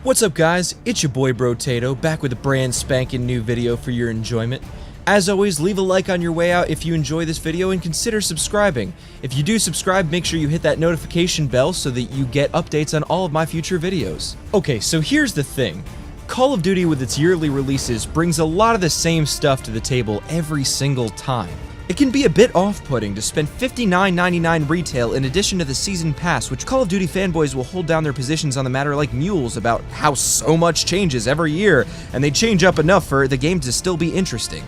What's up guys, it's your boy Brotato, back with a brand spanking new video for your enjoyment. As always, leave a like on your way out if you enjoy this video and consider subscribing. If you do subscribe, make sure you hit that notification bell so that you get updates on all of my future videos. Okay, so here's the thing. Call of Duty with its yearly releases brings a lot of the same stuff to the table every single time. It can be a bit off-putting to spend $59.99 retail in addition to the season pass, which Call of Duty fanboys will hold down their positions on the matter like mules about how so much changes every year, and they change up enough for the game to still be interesting.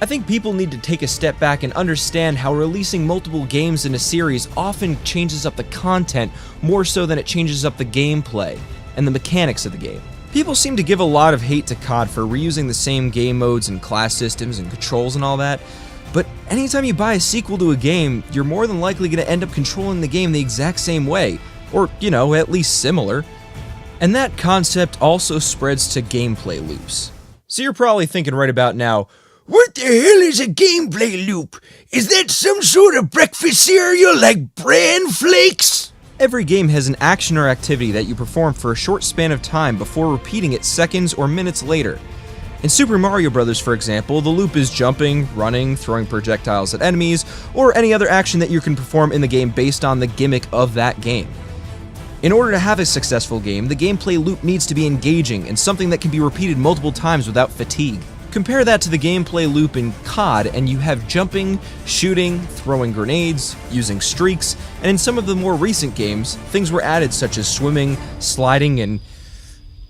I think people need to take a step back and understand how releasing multiple games in a series often changes up the content more so than it changes up the gameplay and the mechanics of the game. People seem to give a lot of hate to COD for reusing the same game modes and class systems and controls and all that, but anytime you buy a sequel to a game, you're more than likely going to end up controlling the game the exact same way, or, you know, at least similar. And that concept also spreads to gameplay loops. So you're probably thinking right about now, what the hell is a gameplay loop? Is that some sort of breakfast cereal like Bran Flakes? Every game has an action or activity that you perform for a short span of time before repeating it seconds or minutes later. In Super Mario Bros., for example, the loop is jumping, running, throwing projectiles at enemies, or any other action that you can perform in the game based on the gimmick of that game. In order to have a successful game, the gameplay loop needs to be engaging and something that can be repeated multiple times without fatigue. Compare that to the gameplay loop in COD, and you have jumping, shooting, throwing grenades, using streaks, and in some of the more recent games, things were added such as swimming, sliding, and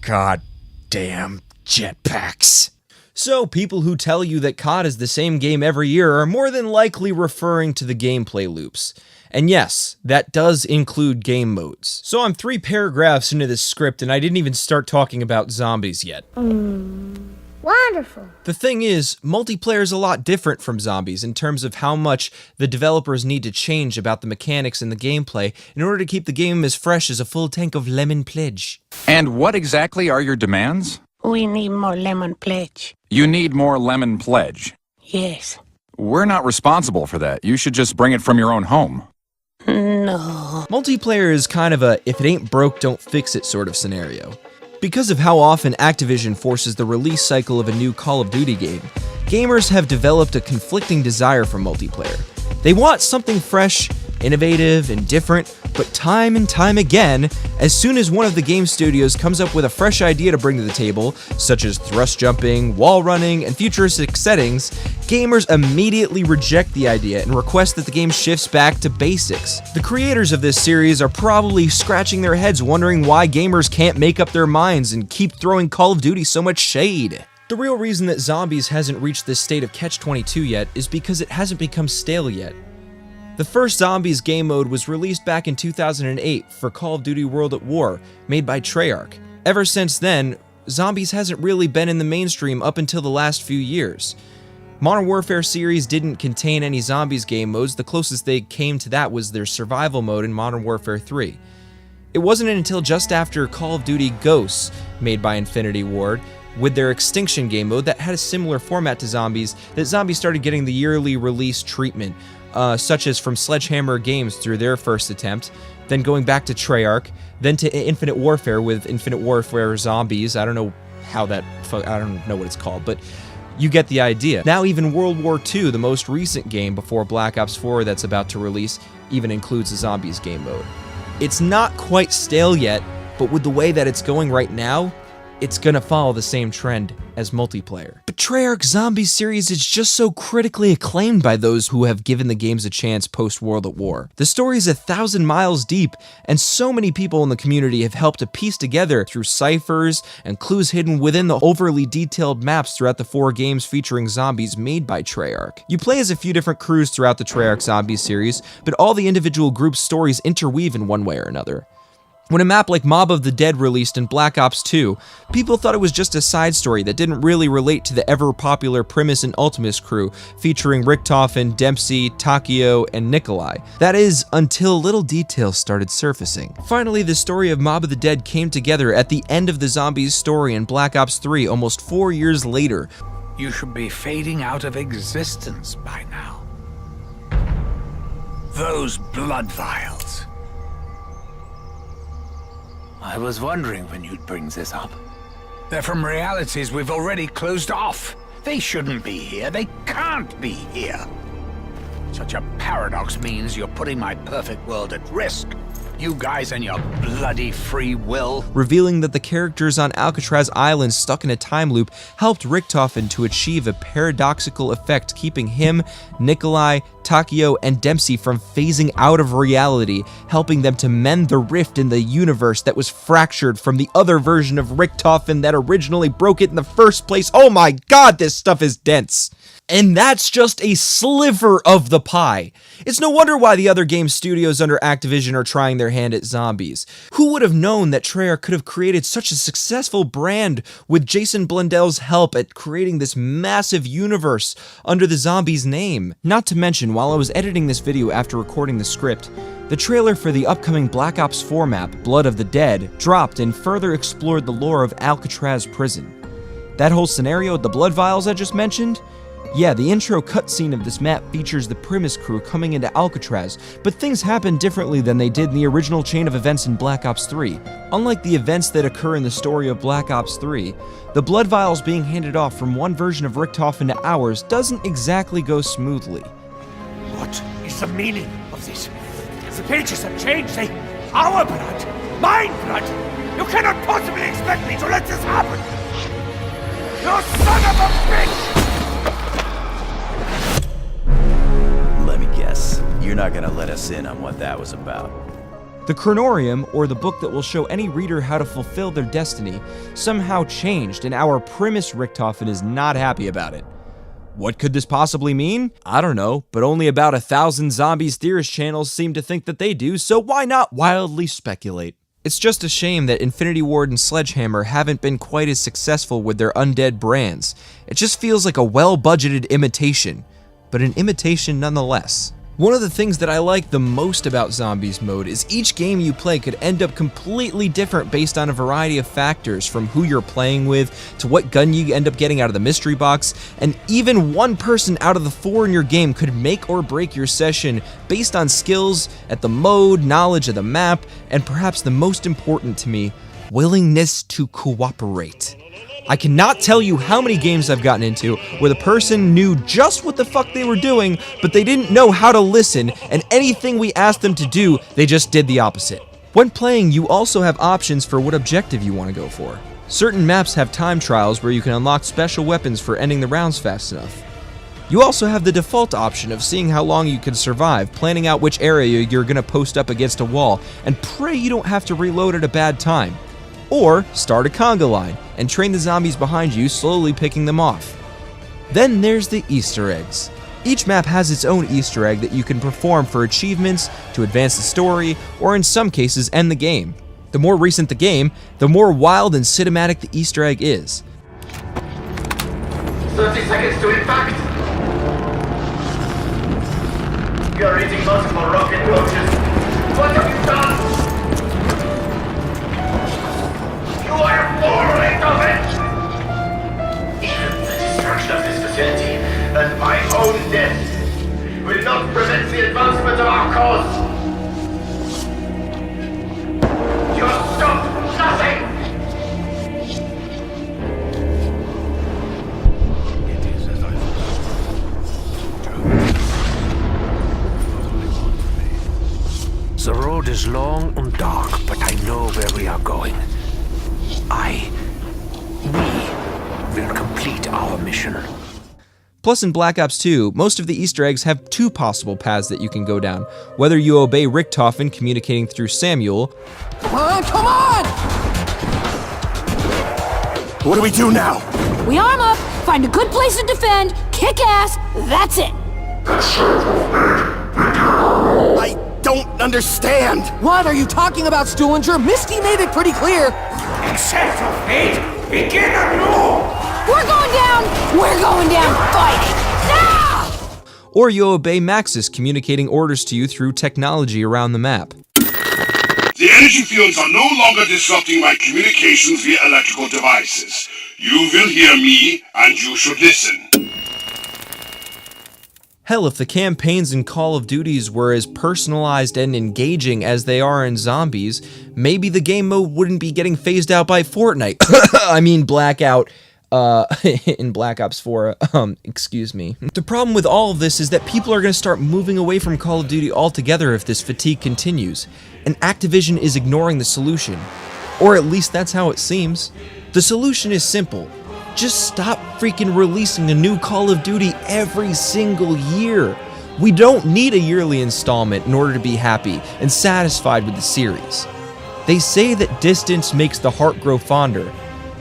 goddamn jetpacks. So people who tell you that COD is the same game every year are more than likely referring to the gameplay loops. And yes, that does include game modes. So I'm 3 paragraphs into this script and I didn't even start talking about zombies yet. Wonderful. The thing is, multiplayer is a lot different from zombies in terms of how much the developers need to change about the mechanics and the gameplay in order to keep the game as fresh as a full tank of Lemon Pledge. And what exactly are your demands? We need more lemon pledge. You need more Lemon Pledge. Yes. We're not responsible for that. You should just bring it from your own home. No. Multiplayer is kind of a if it ain't broke, don't fix it sort of scenario. Because of how often Activision forces the release cycle of a new Call of Duty game, gamers have developed a conflicting desire for multiplayer. They want something fresh, innovative, and different, but time and time again, as soon as one of the game studios comes up with a fresh idea to bring to the table, such as thrust jumping, wall running, and futuristic settings, gamers immediately reject the idea and request that the game shifts back to basics. The creators of this series are probably scratching their heads wondering why gamers can't make up their minds and keep throwing Call of Duty so much shade. The real reason that Zombies hasn't reached this state of Catch-22 yet is because it hasn't become stale yet. The first Zombies game mode was released back in 2008 for Call of Duty World at War, made by Treyarch. Ever since then, Zombies hasn't really been in the mainstream up until the last few years. Modern Warfare series didn't contain any Zombies game modes. The closest they came to that was their survival mode in Modern Warfare 3. It wasn't until just after Call of Duty Ghosts, made by Infinity Ward, with their Extinction game mode that had a similar format to Zombies, that Zombies started getting the yearly release treatment, such as from Sledgehammer Games through their first attempt, then going back to Treyarch, then to Infinite Warfare with Infinite Warfare Zombies. I don't know what it's called, but you get the idea. Now even World War II, the most recent game before Black Ops 4 that's about to release, even includes a Zombies game mode. It's not quite stale yet, but with the way that it's going right now, it's gonna follow the same trend as multiplayer. But Treyarch's Zombies series is just so critically acclaimed by those who have given the games a chance post-World at War. The story is 1,000 miles deep, and so many people in the community have helped to piece together through ciphers and clues hidden within the overly detailed maps throughout the 4 games featuring zombies made by Treyarch. You play as a few different crews throughout the Treyarch Zombies series, but all the individual groups' stories interweave in one way or another. When a map like Mob of the Dead released in Black Ops 2, people thought it was just a side story that didn't really relate to the ever-popular Primus and Ultimus crew, featuring Richtofen, Dempsey, Takio, and Nikolai. That is, until little details started surfacing. Finally, the story of Mob of the Dead came together at the end of the Zombies story in Black Ops 3 almost 4 years later. You should be fading out of existence by now. Those blood vials. I was wondering when you'd bring this up. They're from realities we've already closed off. They shouldn't be here. They can't be here. Such a paradox means you're putting my perfect world at risk. You guys and your bloody free will. Revealing that the characters on Alcatraz Island stuck in a time loop helped Richtofen to achieve a paradoxical effect, keeping him, Nikolai, Takeo, and Dempsey from phasing out of reality, helping them to mend the rift in the universe that was fractured from the other version of Richtofen that originally broke it in the first place. Oh my god, this stuff is dense! And that's just a sliver of the pie. It's no wonder why the other game studios under Activision are trying their hand at zombies. Who would have known that Treyarch could have created such a successful brand with Jason Blundell's help at creating this massive universe under the zombies name? Not to mention, while I was editing this video after recording the script, the trailer for the upcoming Black Ops 4 map, Blood of the Dead, dropped and further explored the lore of Alcatraz Prison. That whole scenario with the blood vials I just mentioned? Yeah, the intro cutscene of this map features the Primus crew coming into Alcatraz, but things happen differently than they did in the original chain of events in Black Ops 3. Unlike the events that occur in the story of Black Ops 3, the blood vials being handed off from one version of Richtofen to ours doesn't exactly go smoothly. What is the meaning of this? The pages have changed. They... Our blood! Mine blood! You cannot possibly expect me to let this happen! You son of a bitch! Let me guess, you're not gonna let us in on what that was about. The Chronorium, or the book that will show any reader how to fulfill their destiny, somehow changed, and our Primus Richtofen is not happy about it. What could this possibly mean? I don't know, but only about 1,000 Zombies Theorist channels seem to think that they do, so why not wildly speculate? It's just a shame that Infinity Ward and Sledgehammer haven't been quite as successful with their undead brands. It just feels like a well-budgeted imitation, but an imitation nonetheless. One of the things that I like the most about Zombies mode is each game you play could end up completely different based on a variety of factors, from who you're playing with, to what gun you end up getting out of the mystery box, and even one person out of the 4 in your game could make or break your session based on skills at the mode, knowledge of the map, and perhaps the most important to me, willingness to cooperate. I cannot tell you how many games I've gotten into where the person knew just what the fuck they were doing, but they didn't know how to listen, and anything we asked them to do, they just did the opposite. When playing, you also have options for what objective you want to go for. Certain maps have time trials where you can unlock special weapons for ending the rounds fast enough. You also have the default option of seeing how long you can survive, planning out which area you're going to post up against a wall, and pray you don't have to reload at a bad time. Or start a conga line and train the zombies behind you, slowly picking them off. Then there's the Easter eggs. Each map has its own Easter egg that you can perform for achievements, to advance the story, or in some cases end the game. The more recent the game, the more wild and cinematic the Easter egg is. 30 seconds to impact! You're eating multiple rocket roaches. What have you done? You are full of it! Even the destruction of this facility and my own death will not prevent the advancement of our cause. You stop nothing! It is as I thought. The road is long and dark, but I know where we are going. We will complete our mission. Plus, in Black Ops 2, most of the Easter eggs have 2 possible paths that you can go down, whether you obey Richtofen communicating through Samuel. Come on! What do we do now? We arm up, find a good place to defend, kick ass, that's it! I don't understand! What are you talking about, Stuhlinger? Misty made it pretty clear. Accept your fate! Begin anew! We're going down fighting! Ah! Or you obey Maxis communicating orders to you through technology around the map. The energy fields are no longer disrupting my communications via electrical devices. You will hear me, and you should listen. Hell, if the campaigns in Call of Duties were as personalized and engaging as they are in Zombies, maybe the game mode wouldn't be getting phased out by Fortnite. I mean Blackout, in Black Ops 4, excuse me. The problem with all of this is that people are going to start moving away from Call of Duty altogether if this fatigue continues, and Activision is ignoring the solution. Or at least that's how it seems. The solution is simple. Just stop freaking releasing a new Call of Duty every single year. We don't need a yearly installment in order to be happy and satisfied with the series. They say that distance makes the heart grow fonder.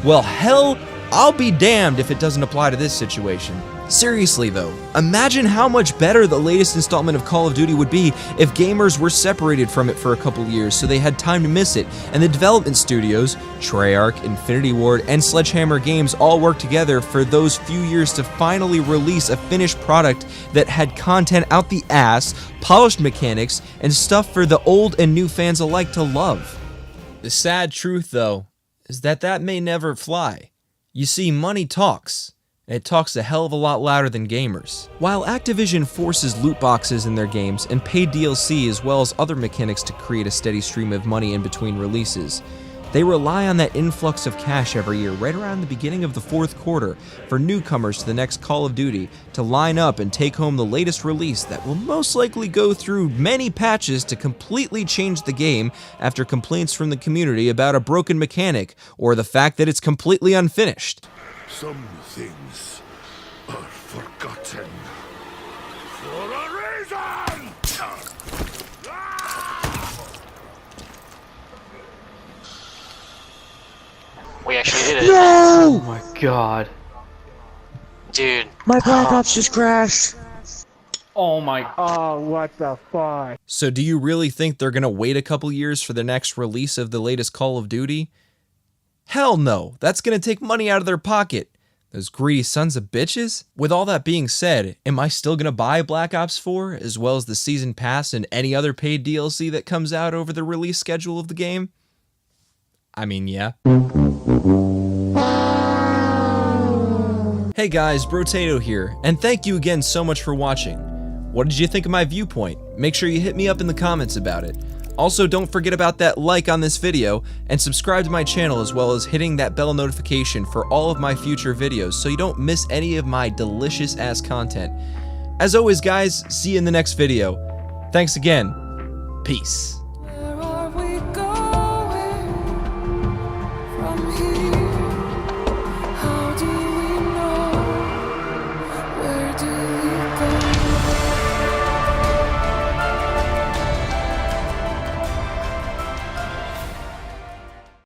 Well, hell, I'll be damned if it doesn't apply to this situation. Seriously though, imagine how much better the latest installment of Call of Duty would be if gamers were separated from it for a couple years so they had time to miss it, and the development studios, Treyarch, Infinity Ward, and Sledgehammer Games all worked together for those few years to finally release a finished product that had content out the ass, polished mechanics, and stuff for the old and new fans alike to love. The sad truth though, is that may never fly. You see, money talks. And it talks a hell of a lot louder than gamers. While Activision forces loot boxes in their games and paid DLC as well as other mechanics to create a steady stream of money in between releases, they rely on that influx of cash every year right around the beginning of the fourth quarter for newcomers to the next Call of Duty to line up and take home the latest release that will most likely go through many patches to completely change the game after complaints from the community about a broken mechanic or the fact that it's completely unfinished. Some things are forgotten for a reason! We actually did it. No! Oh my god. Dude. My Black Ops just crashed. Oh my... Oh, what the fuck? So do you really think they're gonna wait a couple years for the next release of the latest Call of Duty? Hell no, that's gonna take money out of their pocket. Those greedy sons of bitches? With all that being said, am I still gonna buy Black Ops 4, as well as the Season Pass and any other paid DLC that comes out over the release schedule of the game? I mean, yeah. Hey guys, Brotato here, and thank you again so much for watching. What did you think of my viewpoint? Make sure you hit me up in the comments about it. Also, don't forget about that like on this video, and subscribe to my channel as well as hitting that bell notification for all of my future videos so you don't miss any of my delicious ass content. As always guys, see you in the next video. Thanks again. Peace.